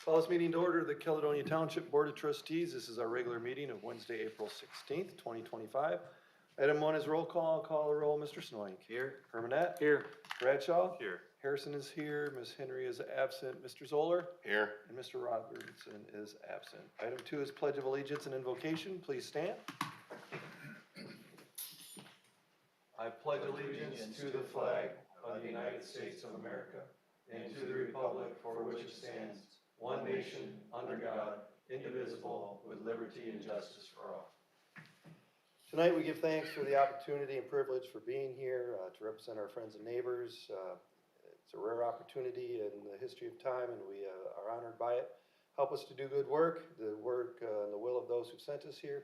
Call this meeting to order, the Caledonia Township Board of Trustees. This is our regular meeting of Wednesday, April 16th, 2025. Item 1 is roll call. Call the roll. Mr. Snoink. Here. Hermanette. Here. Bradshaw. Here. Harrison is here. Ms. Henry is absent. Mr. Zoller. Here. And Mr. Robertson is absent. Item 2 is Pledge of Allegiance and Invocation. Please stand. I pledge allegiance to the flag of the United States of America and to the republic for which it stands, one nation, under God, indivisible, with liberty and justice for all. Tonight we give thanks for the opportunity and privilege for being here to represent our friends and neighbors. It's a rare opportunity in the history of time, and we are honored by it. Help us to do good work, the work and the will of those who sent us here.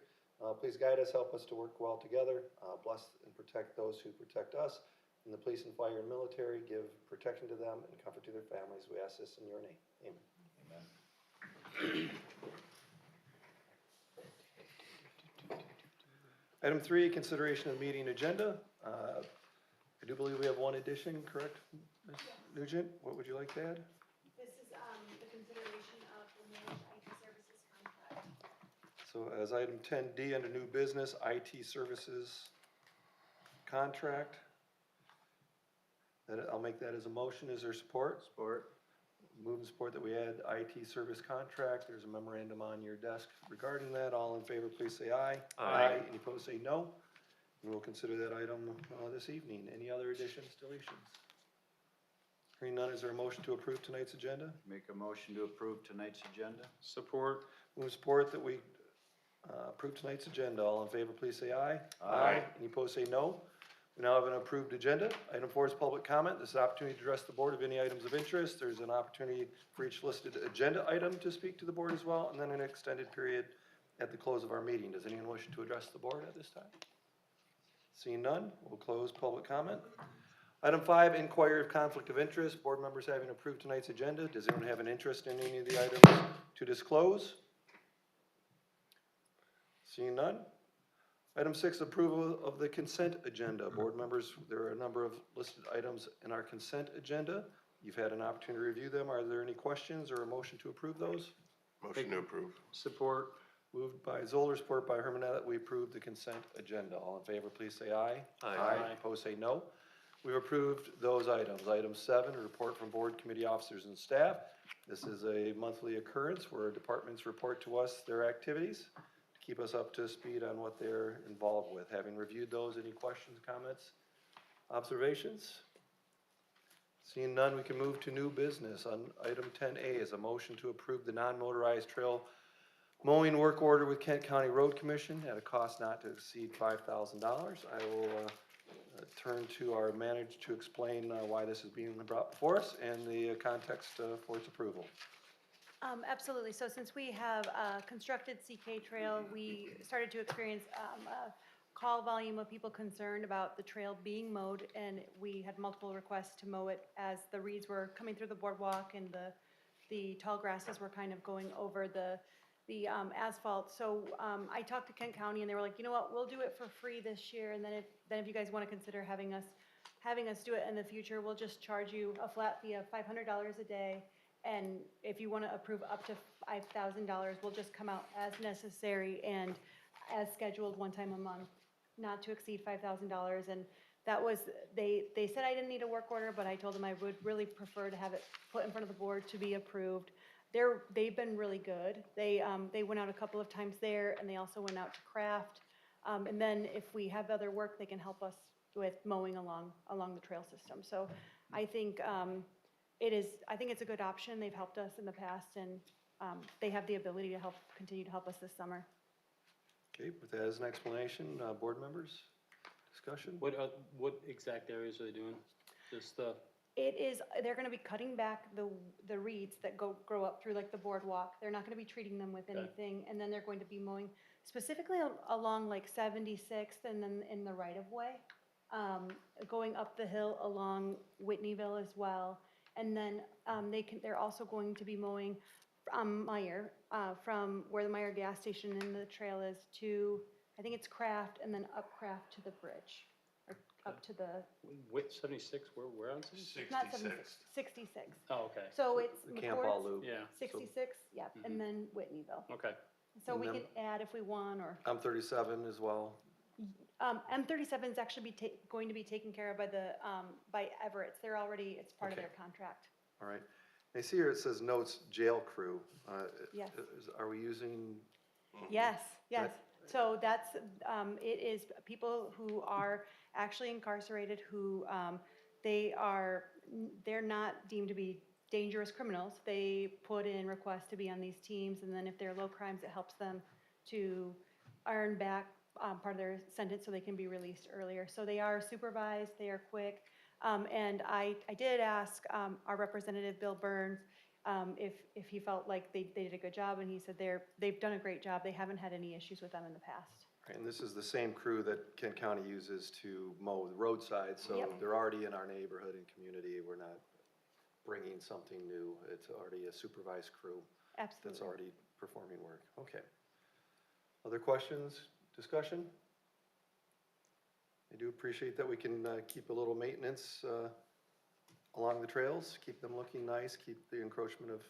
Please guide us, help us to work well together. Bless and protect those who protect us. And the police and fire and military, give protection to them and comfort to their families. We ask this in your name. Amen. Amen. Item 3, consideration of meeting agenda. I do believe we have one addition, correct, Ms. Nugent? What would you like to add? This is the consideration of the managed IT services contract. So as item 10D under new business, IT services contract. I'll make that as a motion. Is there support? Support. Move and support that we add IT service contract. There's a memorandum on your desk regarding that. All in favor, please say aye. Aye. Any opposed, say no. And we'll consider that item this evening. Any other additions, deletions? Hearing none, is there a motion to approve tonight's agenda? Make a motion to approve tonight's agenda. Support. Move and support that we approve tonight's agenda. All in favor, please say aye. Aye. Any opposed, say no. We now have an approved agenda. Item 4 is public comment. This is an opportunity to address the board of any items of interest. There's an opportunity for each listed agenda item to speak to the board as well, and then an extended period at the close of our meeting. Does anyone wish to address the board at this time? Seeing none, we'll close public comment. Item 5, inquiry of conflict of interest. Board members having approved tonight's agenda. Does anyone have an interest in any of the items to disclose? Seeing none. Item 6, approval of the consent agenda. Board members, there are a number of listed items in our consent agenda. You've had an opportunity to review them. Are there any questions or a motion to approve those? Motion to approve. Support. Moved by Zoller, support by Hermanette, that we approve the consent agenda. All in favor, please say aye. Aye. Opposed, say no. We've approved those items. Item 7, a report from board committee officers and staff. This is a monthly occurrence where departments report to us their activities. Keep us up to speed on what they're involved with. Having reviewed those, any questions, comments, observations? Seeing none, we can move to new business. On item 10A is a motion to approve the non-motorized trail mowing work order with Kent County Road Commission at a cost not to exceed $5,000. I will turn to our manager to explain why this is being brought before us and the context for its approval. Absolutely. So since we have constructed CK Trail, we started to experience a call volume of people concerned about the trail being mowed, and we had multiple requests to mow it as the reeds were coming through the boardwalk and the tall grasses were kind of going over the asphalt. So I talked to Kent County, and they were like, you know what, we'll do it for free this year, and then if you guys want to consider having us do it in the future, we'll just charge you a flat fee of $500 a day. And if you want to approve up to $5,000, we'll just come out as necessary and as scheduled one time a month, not to exceed $5,000. And that was, they said I didn't need a work order, but I told them I would really prefer to have it put in front of the board to be approved. They've been really good. They went out a couple of times there, and they also went out to Craft. And then if we have other work, they can help us with mowing along the trail system. So I think I think it's a good option. They've helped us in the past, and they have the ability to continue to help us this summer. Okay, with that as an explanation, board members, discussion? What exact areas are they doing? Just They're going to be cutting back the reeds that grow up through like the boardwalk. They're not going to be treating them with anything, and then they're going to be mowing specifically along like 76th and then in the right of way, going up the hill along Whitneyville as well. And then they're also going to be mowing Meyer, from where the Meyer gas station and the trail is to, I think it's Craft, and then up Craft to the bridge. up to the, Wait, 76, where on 76? not 76, 66. Oh, okay, So it's The Camp All McCord's, Loop. yeah, 66, yeah, and then Whitneyville. okay. So And we then- can add if we want, or, M37 as well. M37 is actually going to be taken care of by by Everett's. They're already, it's part of Okay. their contract. All right. I see here it says notes jail crew. Yes. Are we using, Yes, yes. So that's, it is people who are actually incarcerated who, they're not deemed to be dangerous criminals. They put in requests to be on these teams, and then if they're low crimes, it helps them to earn back part of their sentence so they can be released earlier. So they are supervised, they are quick. And I did ask our representative, Bill Burns, if he felt like they did a good job, and he said they've done a great job. They haven't had any issues with them in the past. and this is the same crew that Kent County uses to mow the roadside, so Yep. they're already in our neighborhood and community. We're not bringing something new. It's already a supervised crew that's Absolutely. already performing work. Okay. Other questions, discussion? I do appreciate that we can keep a little maintenance along the trails, keep them looking nice, keep the encroachment of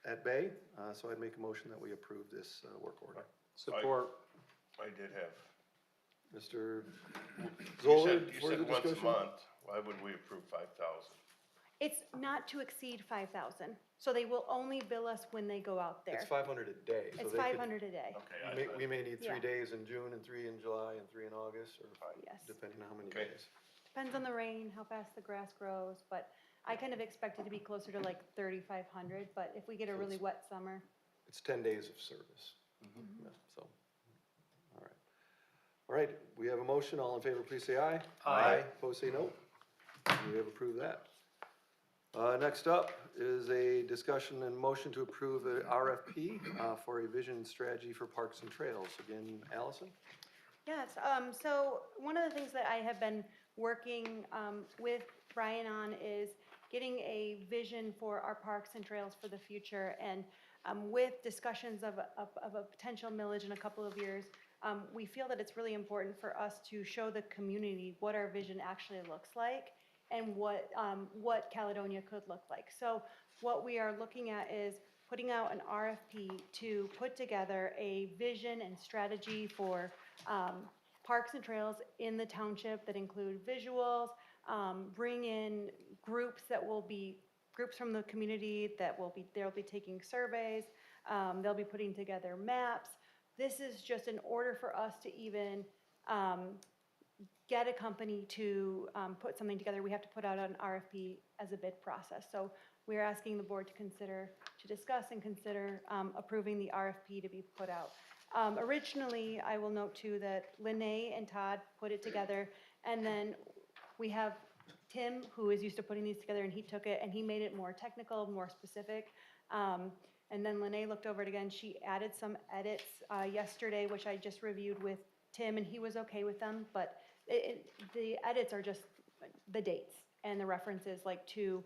at bay. So I'd make a motion that we approve this work order. Support. I did have. Mr. You Zoller, said further once a discussion? month, why would we approve 5,000? It's not to exceed 5,000. So they will only bill us when they go out there. It's 500 a day. so It's they could- 500 a day. Okay, We may need 3 Yeah. days in June and 3 in July and 3 in August, or Yes. depending on how many Okay. days. Depends on the rain, how fast the grass grows, but I kind of expect it to be closer to like 3,500, but if we get a So really it's- wet summer, It's 10 days of service. Mm-hmm. Yeah, so, all right. All right, we have a motion. All in favor, please say aye. Aye. Opposed, say no. We have approved that. Next up is a discussion and motion to approve the RFP for a vision strategy for parks and trails. Again, Allison? yes, so one of the things that I have been working with Brian on is getting a vision for our parks and trails for the future. And with discussions of a potential millage in a couple of years, we feel that it's really important for us to show the community what our vision actually looks like and what Caledonia could look like. So what we are looking at is putting out an RFP to put together a vision and strategy for parks and trails in the township that include visuals, bring in groups that will be groups from the community they'll be taking surveys, they'll be putting together maps. This is just in order for us to even get a company to put something together, we have to put out an RFP as a bid process. So we're asking the board to discuss and consider approving the RFP to be put out. Originally, I will note too that Lene and Todd put it together, and then we have Tim, who is used to putting these together, and he took it and he made it more technical, more specific. And then Lene looked over it again. She added some edits yesterday, which I just reviewed with Tim, and he was okay with them. But the edits are just the dates and the references, like to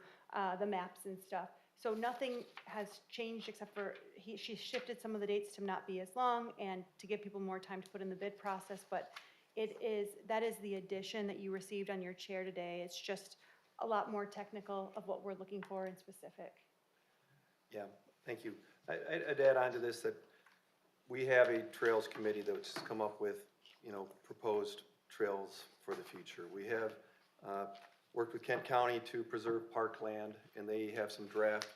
the maps and stuff. So nothing has changed except for she shifted some of the dates to not be as long and to give people more time to put in the bid process. But that is the addition that you received on your chair today. It's just a lot more technical of what we're looking for and specific. Yeah, thank you. I'd add on to this that we have a trails committee that's come up with, proposed trails for the future. We have worked with Kent County to preserve parkland, and they have some draft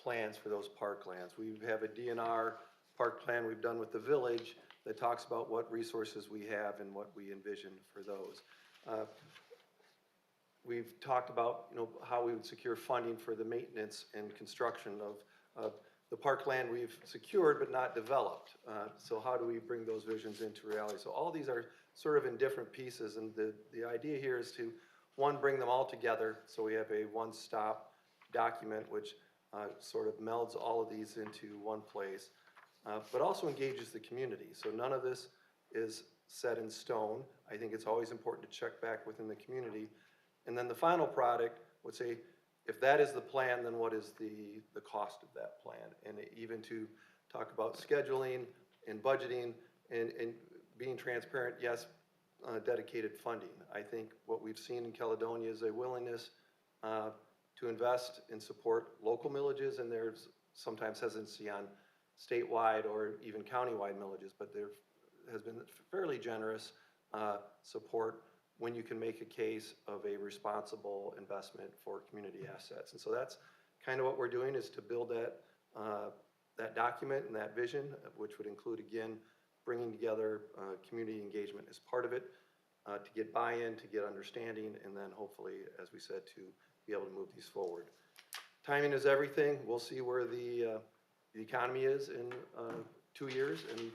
plans for those parklands. We have a DNR park plan we've done with the village that talks about what resources we have and what we envision for those. We've talked about, how we would secure funding for the maintenance and construction of the parkland we've secured but not developed. So how do we bring those visions into reality? So all these are sort of in different pieces, and the idea here is to, one, bring them all together so we have a one-stop document which sort of melds all of these into one place, but also engages the community. So none of this is set in stone. I think it's always important to check back within the community. And then the final product would say, if that is the plan, then what is the cost of that plan? And even to talk about scheduling and budgeting and being transparent, yes, dedicated funding. I think what we've seen in Caledonia is a willingness to invest and support local millages, and there's sometimes hesitancy on statewide or even countywide millages, but there has been fairly generous support when you can make a case of a responsible investment for community assets. And so that's kind of what we're doing, is to build that document and that vision, which would include, again, bringing together community engagement as part of it, to get buy-in, to get understanding, and then hopefully, as we said, to be able to move these forward. Timing is everything. We'll see where the economy is in 2 years, and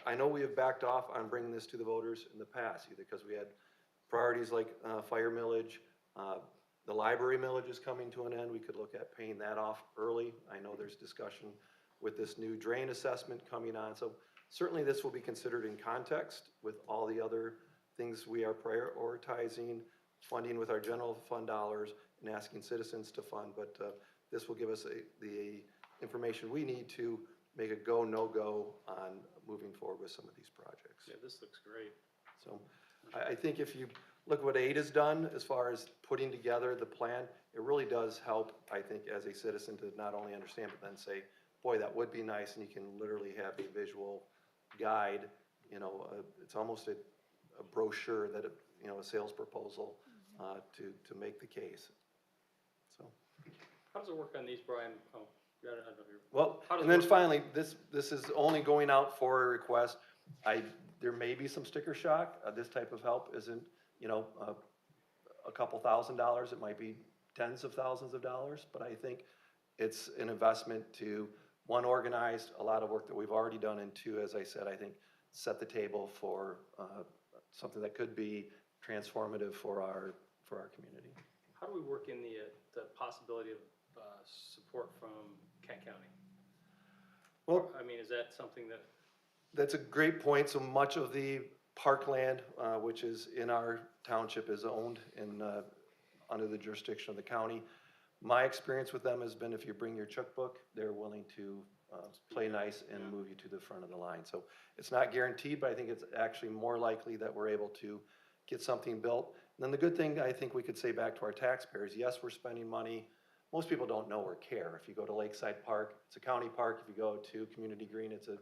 I know we have backed off on bringing this to the voters in the past, either because we had priorities like fire millage, the library millage is coming to an end. We could look at paying that off early. I know there's discussion with this new drain assessment coming on. So certainly this will be considered in context with all the other things we are prioritizing, funding with our general fund dollars, and asking citizens to fund. But this will give us the information we need to make a go, no-go on moving forward with some of these projects. Yeah, this looks great. So I think if you look what AID has done as far as putting together the plan, it really does help, I think, as a citizen to not only understand, but then say, boy, that would be nice, and you can literally have a visual guide, you know, it's almost a brochure that, you know, a sales proposal to make the case. So. How does it work on these, Brian? Oh, I don't know if you're. Well, How does and it then work? finally, this is only going out for a request. There may be some sticker shock. This type of help isn't, you know, a couple $1,000s. It might be tens of thousands of dollars, but I think it's an investment to, one, organize a lot of work that we've already done, and two, as I said, I think set the table for something that could be transformative for our community. How do we work in the possibility of support from Kent County? Well, I mean, is that something that? that's a great point. So much of the parkland, which is in our township, is owned in, under the jurisdiction of the county. My experience with them has been, if you bring your checkbook, they're willing to play nice and move you to the front of the line. So it's not guaranteed, but I think it's actually more likely that we're able to get something built. And then the good thing I think we could say back to our taxpayers, yes, we're spending money. Most people don't know or care. If you go to Lakeside Park, it's a county park. If you go to Community Green, it's a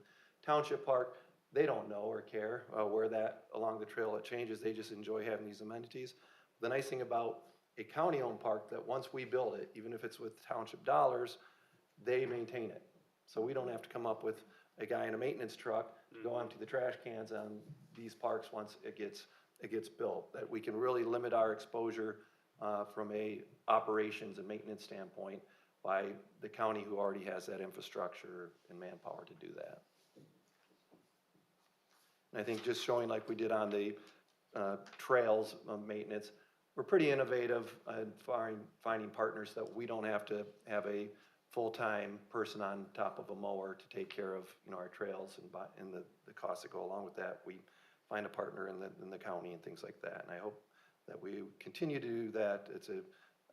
township park. They don't know or care where that along the trail it changes. They just enjoy having these amenities. The nice thing about a county-owned park, that once we build it, even if it's with township dollars, they maintain it. So we don't have to come up with a guy in a maintenance truck to go empty the trash cans on these parks once it gets built. That we can really limit our exposure from a operations and maintenance standpoint by the county, who already has that infrastructure and manpower to do that. And I think just showing like we did on the trails maintenance, we're pretty innovative in finding partners that we don't have to have a full-time person on top of a mower to take care of, you know, our trails and the costs that go along with that. We find a partner in the county and things like that. And I hope that we continue to do that. It's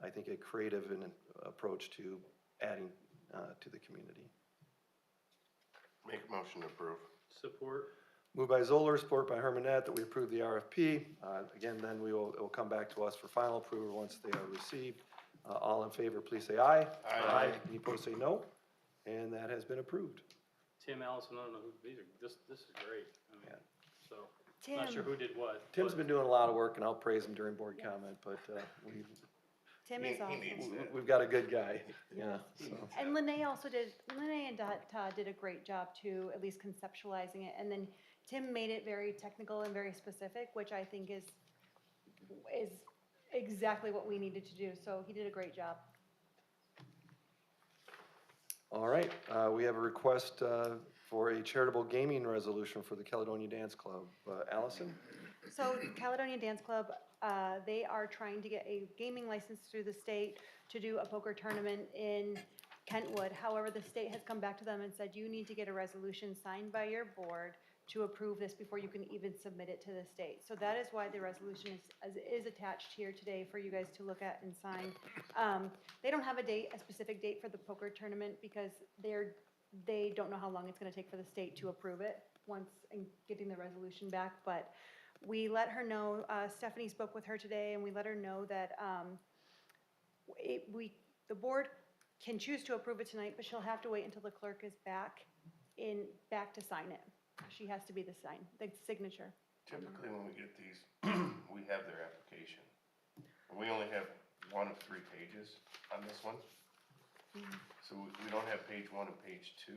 I think a creative approach to adding to the community. Make a motion to approve. Support. Moved by Zoller, support by Hermanette, that we approve the RFP. Again, then it will come back to us for final approval once they are received. All in favor, please say aye. Aye. Any opposed, say no. And that has been approved. Tim, Allison, I don't know who these are. This is great. I mean, Yeah. so Tim, not sure who did what. Tim's but been doing a lot of work, and I'll praise him during board comment, but Tim is awesome. we've got a good guy. Yeah. So. And Lene and Todd did a great job too, at least conceptualizing it. And then Tim made it very technical and very specific, which I think is exactly what we needed to do. So he did a great job. All right, we have a request for a charitable gaming resolution for the Caledonia Dance Club. Allison? So Caledonia Dance Club, they are trying to get a gaming license through the state to do a poker tournament in Kentwood. However, the state has come back to them and said, you need to get a resolution signed by your board to approve this before you can even submit it to the state. So that is why the resolution is attached here today for you guys to look at and sign. They don't have a specific date for the poker tournament because they don't know how long it's gonna take for the state to approve it once and getting the resolution back. But We let her know, Stephanie spoke with her today, and we let her know that the board can choose to approve it tonight, but she'll have to wait until the clerk is back to sign it. She has to be the signature. Typically, when we get these, we have their application. And we only have 1 of 3 pages on this one. So we don't have page 1 and page 2.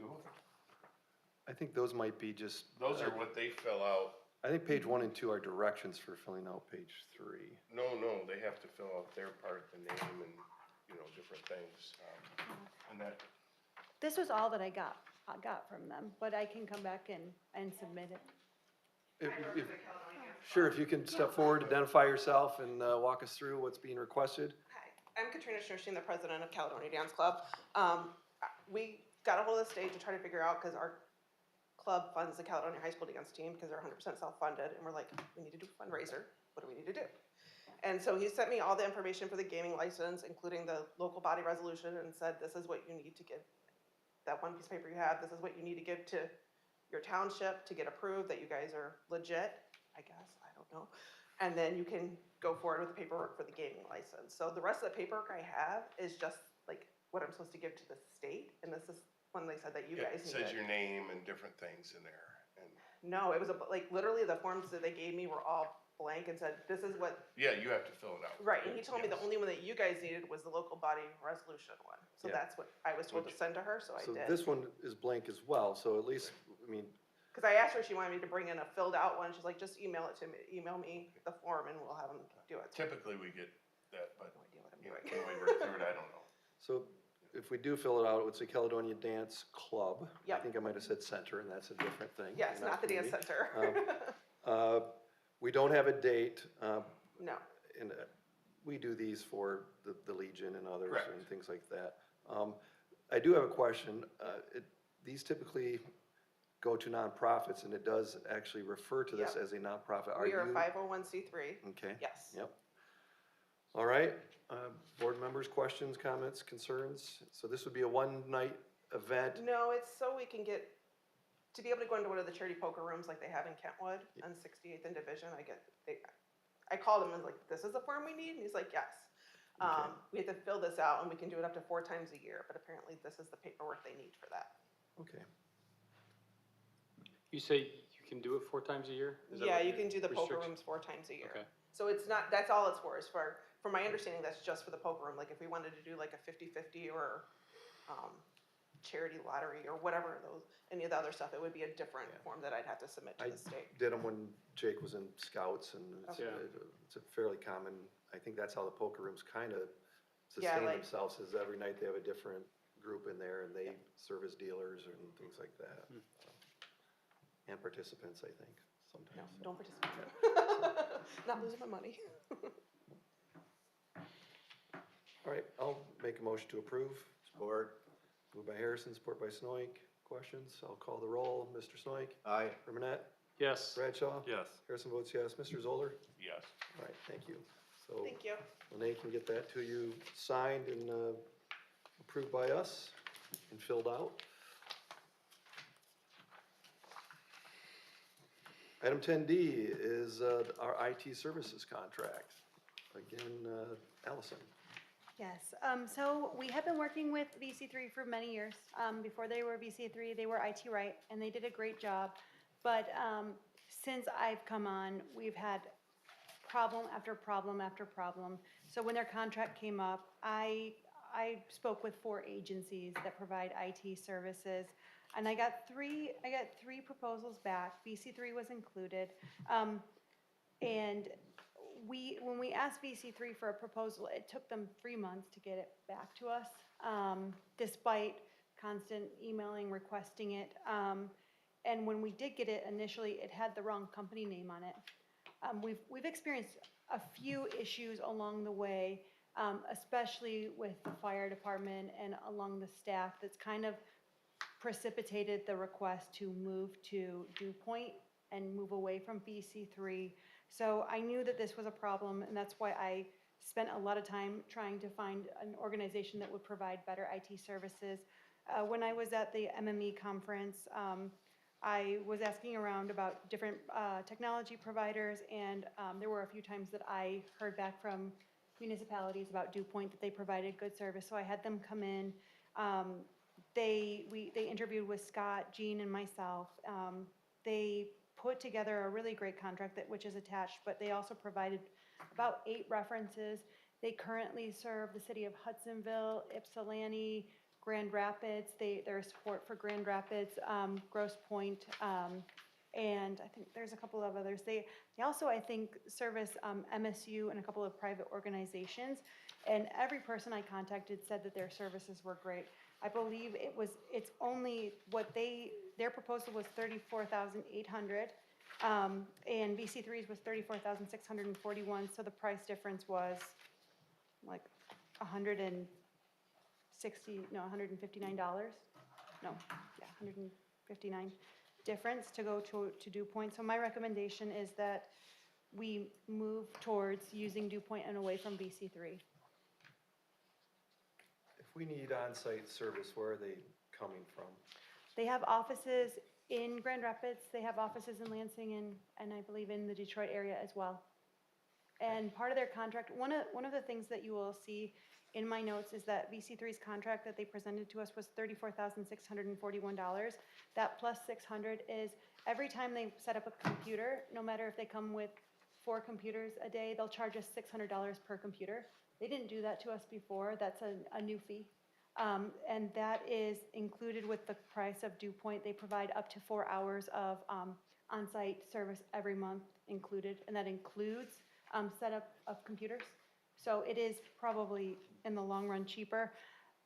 I think those might be just. Those are what they fill out. I think page 1 and 2 are directions for filling out page 3. No, they have to fill out their part, the name and, different things. And that, This was all that I got from them, but I can come back and submit it. Sure, if you can step forward, identify yourself, and walk us through what's being requested. Hi, I'm Katrina Schnershtein, the president of Caledonia Dance Club. We got a hold of the state to try to figure out, because our club funds the Caledonia High School dance team, because they're 100% self-funded, and we're like, we need to do a fundraiser. What do we need to do? And so he sent me all the information for the gaming license, including the local body resolution, and said, this is what you need to give, that one piece of paper you have, this is what you need to give to your township to get approved, that you guys are legit, I guess, I don't know. And then you can go forward with the paperwork for the gaming license. So the rest of the paperwork I have is just like what I'm supposed to give to the state, and this is when they said that you guys it needed. says your name and different things in there. And No, it was like literally the forms that they gave me were all blank and said, this is what, yeah, you have to fill it out. right, and he told me the Yes. only one that you guys needed was the local body resolution one. So Yeah. that's what I was told to send to her, so I So did. this one is blank as well, so at least, I mean, Because I asked her if she wanted me to bring in a filled out one, she's like, just email it to me, email me the form and we'll have them do it. So I have Typically, we get that, but, no idea what I'm can doing. we work through it? I don't know. so if we do fill it out, it would say Caledonia Dance Club. I Yep. think I might have said center, and that's a different thing. Yes, not the dance center. We don't have a date, No. and we do these for the Legion and others Correct. and things like that. I do have a question. These typically go to nonprofits, and it does actually refer to this Yep. as a nonprofit. We are a you- 501c3. Okay. Yes. Yep. All right, board members, questions, comments, concerns? So this would be a one-night event? No, it's so we can get, to be able to go into one of the charity poker rooms like they have in Kentwood on 68th and Division, I called him and was like, this is the form we need? And he's like, yes. Okay. We have to fill this out and we can do it up to 4 times a year, but apparently this is the paperwork they need for that. Okay. You say you can do it 4 times a year? Is that Yeah, what you your can do the poker restriction- rooms 4 times a year. Okay. So it's not, that's all it's for, is from my understanding, that's just for the poker room. Like if we wanted to do like a 50-50 or charity lottery or whatever any of the other stuff, it would be a different Yeah. form that I'd have to submit to I the state. did them when Jake was in Scouts, and it's, Okay. it's a fairly common, I think that's how the poker rooms kind of Yeah, sustain like- themselves, is every night they have a different group in there, and they serve as dealers and things like that. And participants, I think, No, sometimes. don't participate. Not losing my money. All right, I'll make a motion to approve. Support. Moved by Harrison, support by Snoik. Questions? I'll call the roll. Mr. Snoik? Aye. Hermanette? Yes. Bradshaw? Yes. Harrison votes yes. Mr. Zoller? Yes. All right, thank you. So Thank you. Renee can get that to you signed and approved by us and filled out. Item 10D is our IT services contract. Again, Allison. Yes, so we have been working with VC3 for many years. Before they were VC3, they were IT Right, and they did a great job. But since I've come on, we've had problem after problem after problem. So when their contract came up, I spoke with 4 agencies that provide IT services, and I got three proposals back. VC3 was included, and when we asked VC3 for a proposal, it took them 3 months to get it back to us, despite constant emailing, requesting it. And when we did get it initially, it had the wrong company name on it. We've experienced a few issues along the way, especially with the fire department and along the staff, that's kind of precipitated the request to move to Dew Point and move away from VC3. So I knew that this was a problem, and that's why I spent a lot of time trying to find an organization that would provide better IT services. When I was at the MME conference, I was asking around about different technology providers, and there were a few times that I heard back from municipalities about Dew Point that they provided good service, so I had them come in. They interviewed with Scott, Jean, and myself. They put together a really great contract which is attached, but they also provided about 8 references. They currently serve the city of Hudsonville, Ypsilanti, Grand Rapids. Their support for Grand Rapids, Grosse Pointe, and I think there's a couple of others. They also, I think, service MSU and a couple of private organizations. And every person I contacted said that their services were great. I believe it's only their proposal was $34,800, and VC3's was $34,641. So the price difference was like $159. No, yeah, $159 difference to go to Dew Point. So my recommendation is that we move towards using Dew Point and away from VC3. If we need on-site service, where are they coming from? They have offices in Grand Rapids, they have offices in Lansing, and I believe in the Detroit area as well. And part of their contract, one of the things that you will see in my notes is that VC3's contract that they presented to us was $34,641. That plus $600 is every time they set up a computer, no matter if they come with 4 computers a day, they'll charge us $600 per computer. They didn't do that to us before. That's a new fee. And that is included with the price of Dew Point. They provide up to 4 hours of on-site service every month included, and that includes setup of computers. So it is probably, in the long run, cheaper.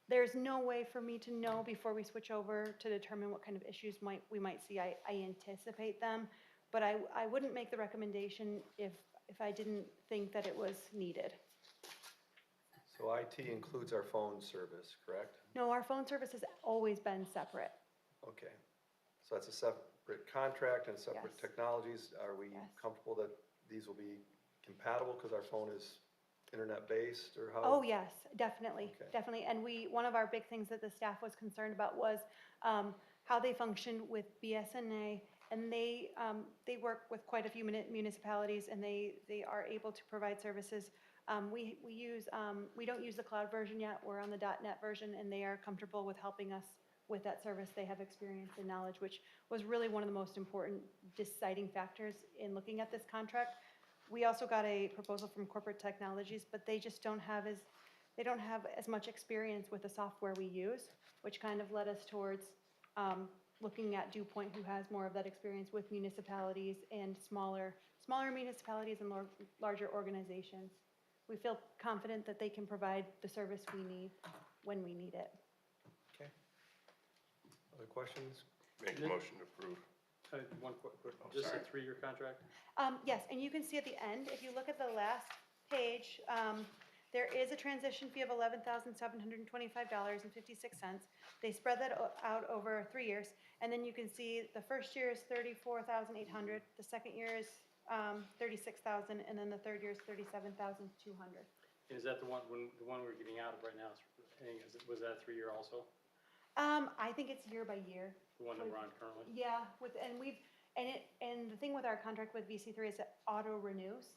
There's no way for me to know before we switch over to determine what kind of issues we might see. I anticipate them, but I wouldn't make the recommendation if I didn't think that it was needed. So IT includes our phone service, correct? No, our phone service has always been separate. Okay. So that's a separate contract and separate Yes. technologies. Are we Yes. comfortable that these will be compatible because our phone is internet-based, or how? Oh, yes, definitely, Okay. definitely. And one of our big things that the staff was concerned about was how they function with BSNA. And they work with quite a few municipalities, and they are able to provide services. We don't use the cloud version yet. We're on the .NET version, and they are comfortable with helping us with that service. They have experience and knowledge, which was really one of the most important deciding factors in looking at this contract. We also got a proposal from Corporate Technologies, but they just don't have as much experience with the software we use, which kind of led us towards looking at Dew Point, who has more of that experience with municipalities and smaller municipalities and larger organizations. We feel confident that they can provide the service we need when we need it. Okay. Other questions? Make a motion to approve. One quick, Oh, just a sorry. 3-year contract? Yes, and you can see at the end, if you look at the last page, there is a transition fee of $11,725.56. They spread that out over 3 years, and then you can see the first year is $34,800, the second year is $36,000, and then the third year is $37,200. And is that the one we're getting out of right now? Was that a 3-year also? I think it's year by year. The one that we're on currently? Yeah, and the thing with our contract with VC3 is it auto renews,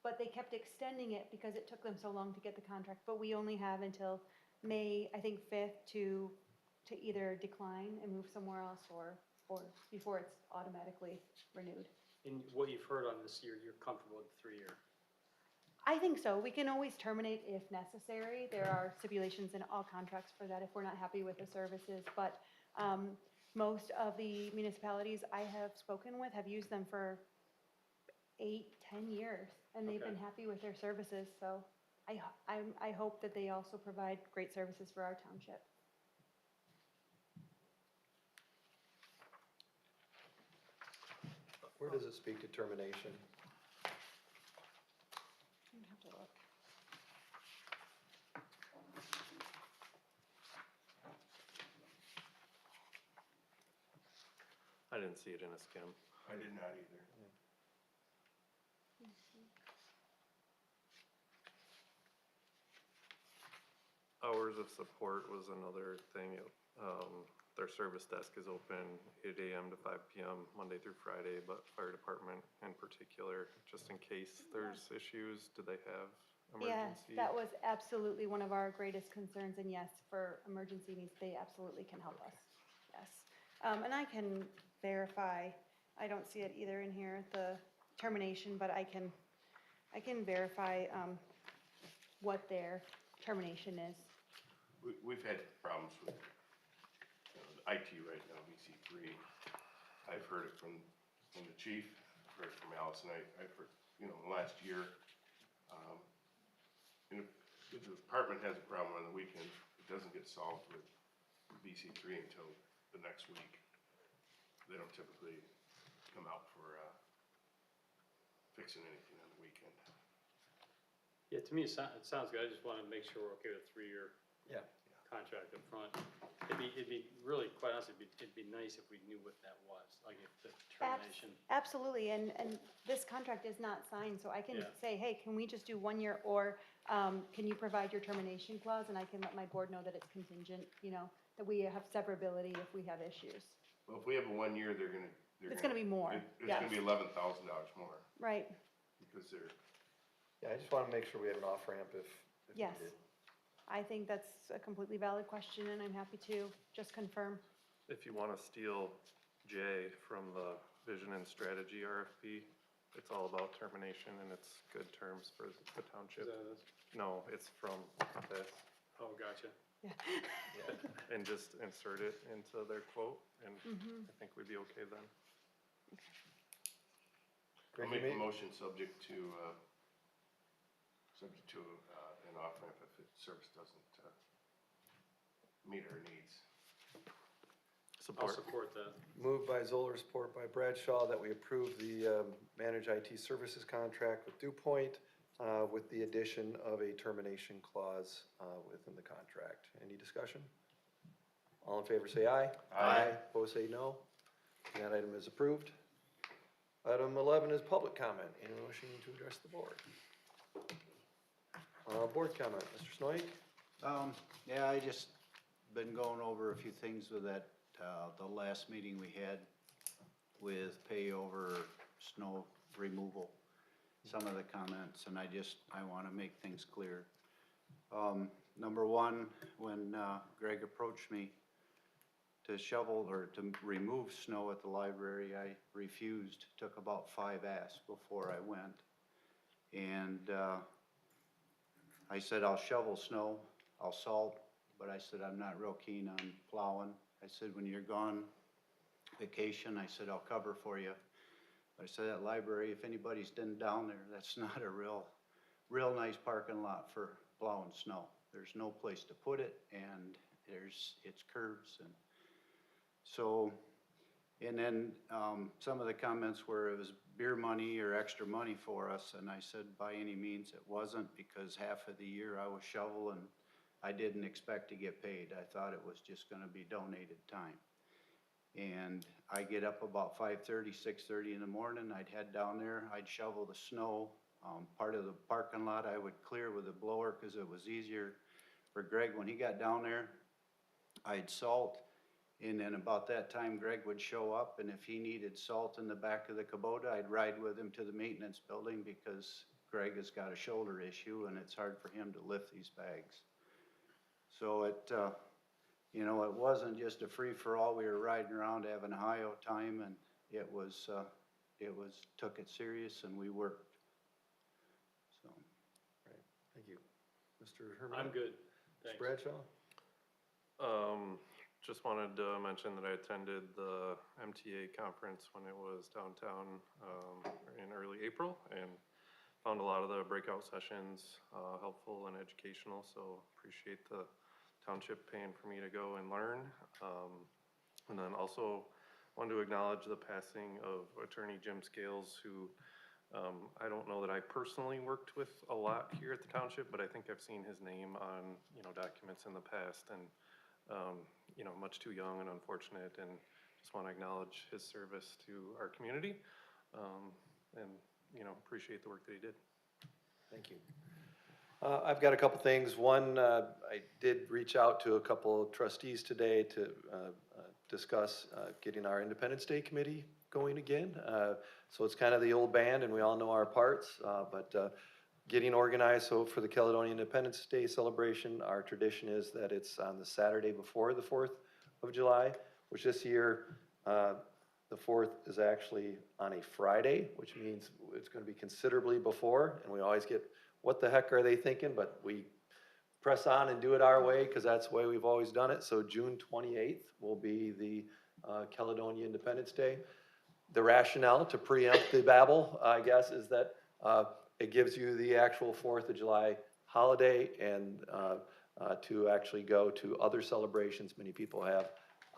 but they kept extending it because it took them so long to get the contract. But we only have until May, I think 5th to either decline and move somewhere else or before it's automatically renewed. And what you've heard on this year, you're comfortable with the 3-year? I think so. We can always terminate if necessary. There are stipulations in all contracts for that if we're not happy with the services. But most of the municipalities I have spoken with have used them for 8-10 years, and they've been happy with their services. So I hope that they also provide great services for our township. Where does it speak to termination? I'd have to look. I didn't see it in a skim. I did not either. Hours of support was another thing, their service desk is open 8 AM to 5 PM, Monday through Friday, but fire department in particular, just in case there's issues, do they have Yes, emergency? that was absolutely one of our greatest concerns, and yes, for emergency needs, they absolutely can help us, yes. And I can verify, I don't see it either in here, the termination, but I can verify, what their termination is. We've had problems with, the IT right now, VC3. I've heard it from the chief, I've heard it from Allison, I've heard, in the last year. And if the department has a problem on the weekend, it doesn't get solved with VC3 until the next week. They don't typically come out for, fixing anything on the weekend. Yeah, to me, it sounds good. I just want to make sure we're okay with a 3-year Yeah. contract up front. It'd be really, quite honestly, it'd be nice if we knew what that was, like if the termination. Absolutely, and this contract is not signed, so I can Yeah. say, hey, can we just do 1 year, or can you provide your termination clause, and I can let my board know that it's contingent, that we have severability if we have issues. Well, if we have a 1 year, It's gonna be more, It's yes. gonna be $11,000 more, Right, because they're, Yeah, I just want to make sure we have an off-ramp if yes. needed. I think that's a completely valid question, and I'm happy to just confirm. If you wanna steal J from the vision and strategy RFP, it's all about termination and it's good terms for the Is township. that this? No, it's from this, Oh, gotcha. and just insert it into their quote, and Mhm. I think we'd be okay then. I'll Greg, make you a made- motion subject to an off-ramp if the service doesn't, meet our needs. I'll Support. support that. Moved by Zoller, support by Bradshaw, that we approve the managed IT services contract with Dew Point with the addition of a termination clause within the contract. Any discussion? All in favor say aye. Aye. Opposed say no. That item is approved. Item 11 is public comment. Anyone wishing to address the board? Board comment, Mr. Snoik? Yeah, I just been going over a few things with that, the last meeting we had with pay over snow removal, some of the comments, and I wanna make things clear. Number one, when Greg approached me to shovel or to remove snow at the library, I refused, took about 5 asks before I went. And I said, I'll shovel snow, I'll salt, but I said, I'm not real keen on plowing. I said, when you're gone vacation, I said, I'll cover for you. But I said, that library, if anybody's been down there, that's not a real nice parking lot for plowing snow. There's no place to put it, and it's curves, and so, and then some of the comments were it was beer money or extra money for us, and I said by any means it wasn't, because half of the year I was shoveling, I didn't expect to get paid. I thought it was just gonna be donated time. And I get up about 5:30, 6:30 in the morning, I'd head down there, I'd shovel the snow. Part of the parking lot I would clear with a blower because it was easier for Greg when he got down there. I'd salt. And then about that time, Greg would show up, and if he needed salt in the back of the Kubota, I'd ride with him to the maintenance building because Greg has got a shoulder issue and it's hard for him to lift these bags. So it wasn't just a free-for-all. We were riding around having a high time, and took it serious, and we worked. So. Right, thank you. Mr. Herman? I'm good. Mr. Thanks. Bradshaw? Just wanted to mention that I attended the MTA conference when it was downtown in early April, and found a lot of the breakout sessions helpful and educational, so appreciate the township paying for me to go and learn. And then also wanted to acknowledge the passing of Attorney Jim Scales, who I don't know that I personally worked with a lot here at the township, but I think I've seen his name on, documents in the past, and much too young and unfortunate, and just want to acknowledge his service to our community, and appreciate the work that he did. Thank you. I've got a couple things. One, I did reach out to a couple of trustees today to discuss getting our Independence Day committee going again. So it's kind of the old band and we all know our parts, but getting organized. So for the Caledonia Independence Day celebration, our tradition is that it's on the Saturday before the 4th of July, which this year, the 4th is actually on a Friday, which means it's going to be considerably before, and we always get, what the heck are they thinking? But we press on and do it our way because that's the way we've always done it. So June 28th will be the Caledonia Independence Day. The rationale to preempt the babble, I guess, is that it gives you the actual 4th of July holiday and to actually go to other celebrations. Many people have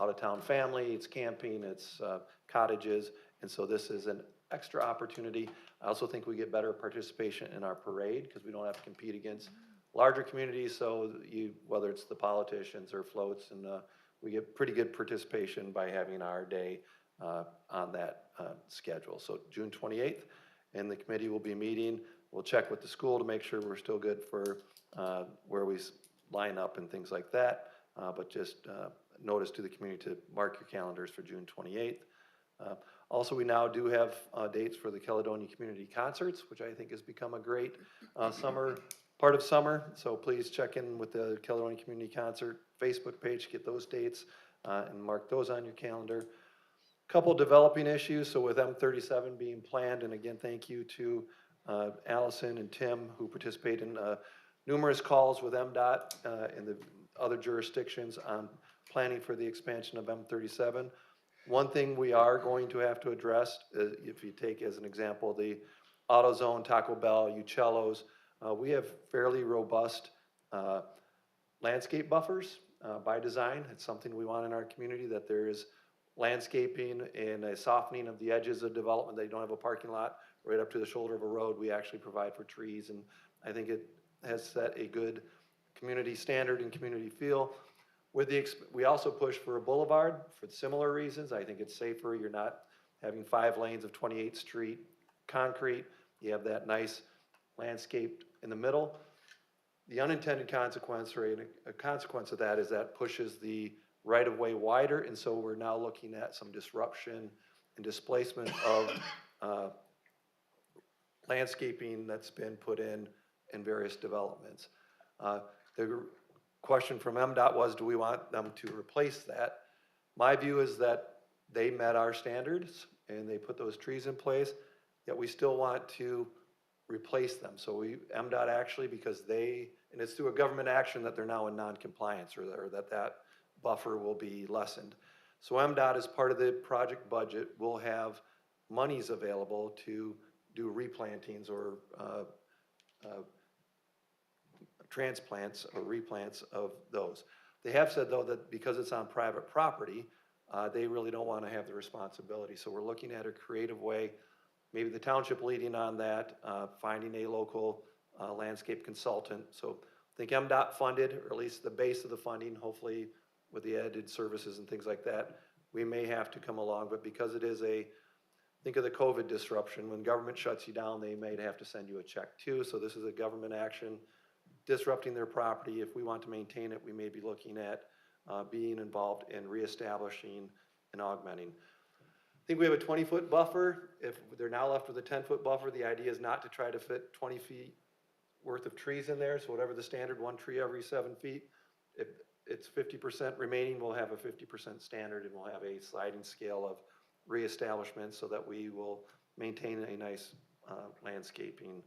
out-of-town family, it's camping, it's cottages, and so this is an extra opportunity. I also think we get better participation in our parade because we don't have to compete against larger communities, so whether it's the politicians or floats, and we get pretty good participation by having our day on that schedule. So June 28th, and the committee will be meeting. We'll check with the school to make sure we're still good for where we line up and things like that, but just notice to the community to mark your calendars for June 28th. Also, we now do have dates for the Caledonia Community Concerts, which I think has become a great part of summer. So please check in with the Caledonia Community Concert Facebook page, get those dates and mark those on your calendar. Couple developing issues. So with M37 being planned, and again, thank you to Allison and Tim who participate in numerous calls with MDOT and the other jurisdictions on planning for the expansion of M37. One thing we are going to have to address, if you take as an example the AutoZone, Taco Bell, Uccello's, we have fairly robust landscape buffers by design. It's something we want in our community, that there is landscaping and a softening of the edges of development. They don't have a parking lot right up to the shoulder of a road. We actually provide for trees, and I think it has set a good community standard and community feel. We also push for a boulevard for similar reasons. I think it's safer. You're not having 5 lanes of 28th Street concrete. You have that nice landscape in the middle. The unintended consequence, or a consequence of that, is that pushes the right-of-way wider, and so we're now looking at some disruption and displacement of landscaping that's been put in various developments. The question from MDOT was, do we want them to replace that? My view is that they met our standards and they put those trees in place, yet we still want to replace them. So MDOT actually, because and it's through a government action that they're now in non-compliance, or that buffer will be lessened. So MDOT, as part of the project budget, will have monies available to do replantings or transplants or replants of those. They have said, though, that because it's on private property, they really don't want to have the responsibility. So we're looking at a creative way, maybe the township leading on that, finding a local landscape consultant. So I think MDOT funded, or at least the base of the funding, hopefully with the added services and things like that, we may have to come along. But because it is think of the COVID disruption. When government shuts you down, they may have to send you a check too. So this is a government action disrupting their property. If we want to maintain it, we may be looking at being involved in reestablishing and augmenting. I think we have a 20-foot buffer. If they're now left with a 10-foot buffer, the idea is not to try to fit 20 feet worth of trees in there. So whatever the standard, 1 tree every 7 feet. If it's 50% remaining, we'll have a 50% standard, and we'll have a sliding scale of reestablishment so that we will maintain a nice landscaping.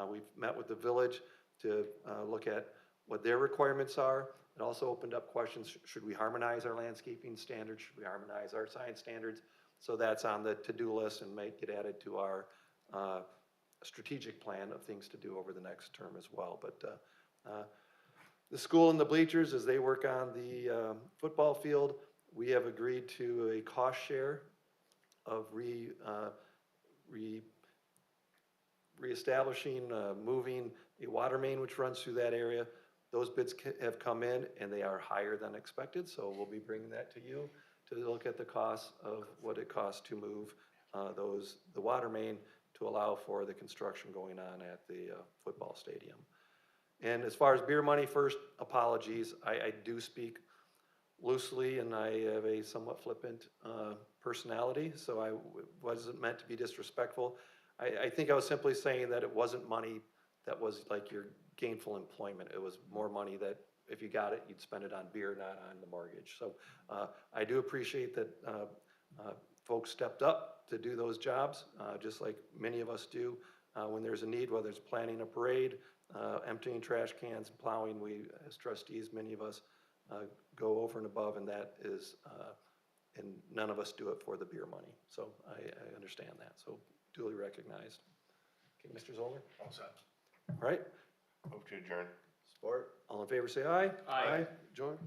We've met with the village to look at what their requirements are. It also opened up questions, should we harmonize our landscaping standards? Should we harmonize our science standards? So that's on the to-do list and might get added to our strategic plan of things to do over the next term as well. But the school and the bleachers, as they work on the football field, we have agreed to a cost share of reestablishing, moving a water main which runs through that area. Those bids have come in and they are higher than expected, so we'll be bringing that to you to look at the cost of what it costs to move the water main to allow for the construction going on at the football stadium. And as far as beer money, first, apologies. I do speak loosely and I have a somewhat flippant personality, so I wasn't meant to be disrespectful. I think I was simply saying that it wasn't money that was like your gainful employment. It was more money that if you got it, you'd spend it on beer, not on the mortgage. So I do appreciate that folks stepped up to do those jobs, just like many of us do when there's a need, whether it's planning a parade, emptying trash cans, plowing. We, as trustees, many of us go over and above, and that is, and none of us do it for the beer money. So I understand that, so duly recognized. Okay, Mr. Zoller? All set. All right, Move to adjourn. Support? all in favor say aye. Aye. Join.